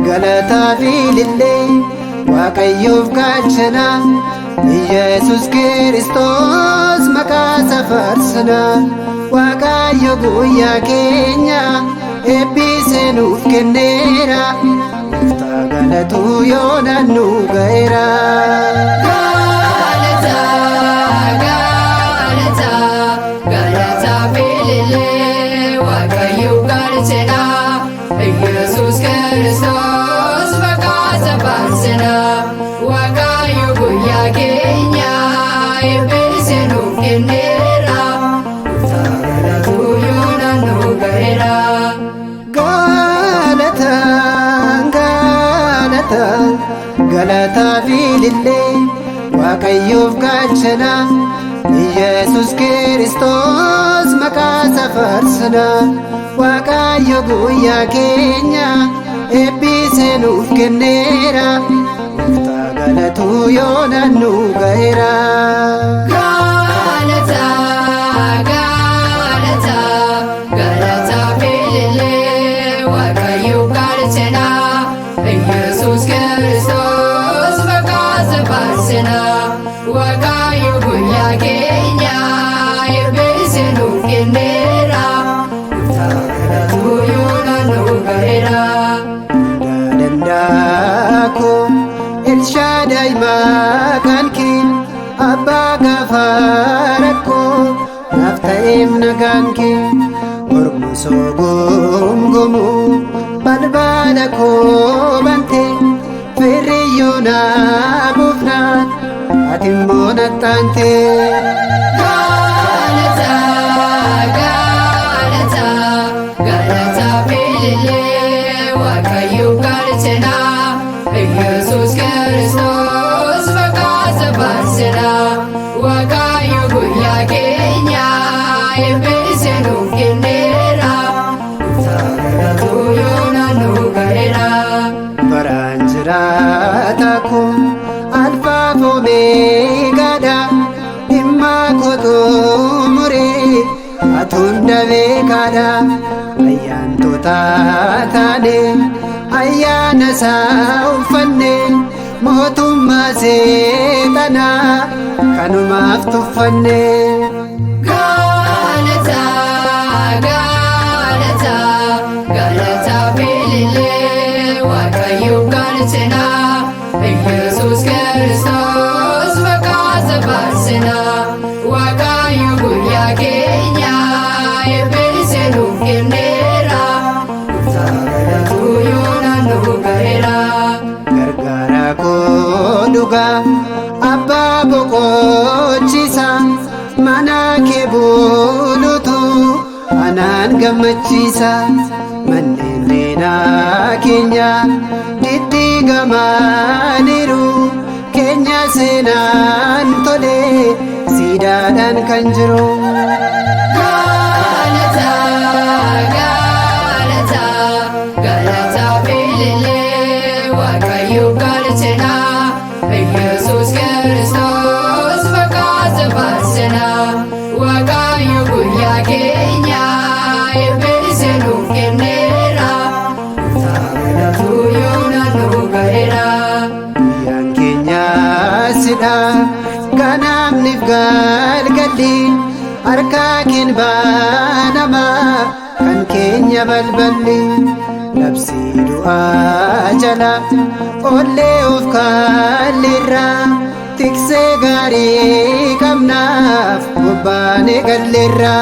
galataa fi ilillee Waaqayyoof galchina Yesus Kiristoos maqaa isaa faarsina Waaqayyo guyyaa keenya eebbisee nuuf kenneera Gooftaa galatuu yoo naannu ga'eera. Yesus Kristus maqaa isaa faarsina Waaqayyo guyyaa keenya eebbisee nuuf kenneera Gooftaa galatuu yoo naannu ga'eera. Galataa fi ilillee Waaqayyoof galchina Yesus Kiristoos maqaa isaa faarsina Waaqayyo guyyaa keenya eebbisee nuuf kenneera Gooftaa galatuu yoo naannu ga'eera. Galataa fi ilillee Waaqayyoof galchina Yesus Kiristoos maqaa isaa faarsina Waaqayyo guyyaa keenya eebbisee nuuf kenneera Gooftaa galatuu yoo naannu ga'eera. Dandaako Elshaadaayi maqaan kee abbaa gaafa rakkoo naaf ta'eef nagaan kee mormu soogomgomu balbala koo bantee firriyyuu naa buufnaan ati immoo nattaantee. Galataa fi ilillee Waaqayyoof galchina Yesus Kiristoos maqaa isaa faarsina Waaqayyo guyyaa keenya eebbisee nuuf kenneera Gooftaa galatuu yoo naannu ga'eera. Baraan jiraata kun alfaaf omeegaadha dhimma kootuu muree atunda beekaadha ayyaantota taane ayyaana isaa uffanne mootummaa seexanaa kanumaaf tuffanne. Galataa fi ilillee Waaqayyoof galchina Yesus Kiristoos maqaa isaa faarsina Waaqayyo guyyaa keenya eebbisee nuuf kenneera Gooftaa galatuu yoo naannu ga'eera. Gargaara koo dhugaa abbaa boqochiisa mana kee buluutu anaan gammachiisa manneen leenaa keenya diddiigamaniiru keenya seenaan tole siidaadhaan kan jiru. Galataa fi ilillee Waaqayyoof galchina Yesus Kiristoos maqaa isaa faarsina Waaqayyo guyyaa keenya eebbisee nuuf kenneera Gooftaa galatuu yoo naannu ga'eera. Guyyaan keenya sidha ganaamniif galgalli harkaa keen baanama kan keenya balballi labsii du'aa jala ollee of kaalleerra tiksee gaarii qabnaaf bobbaanee galleerra.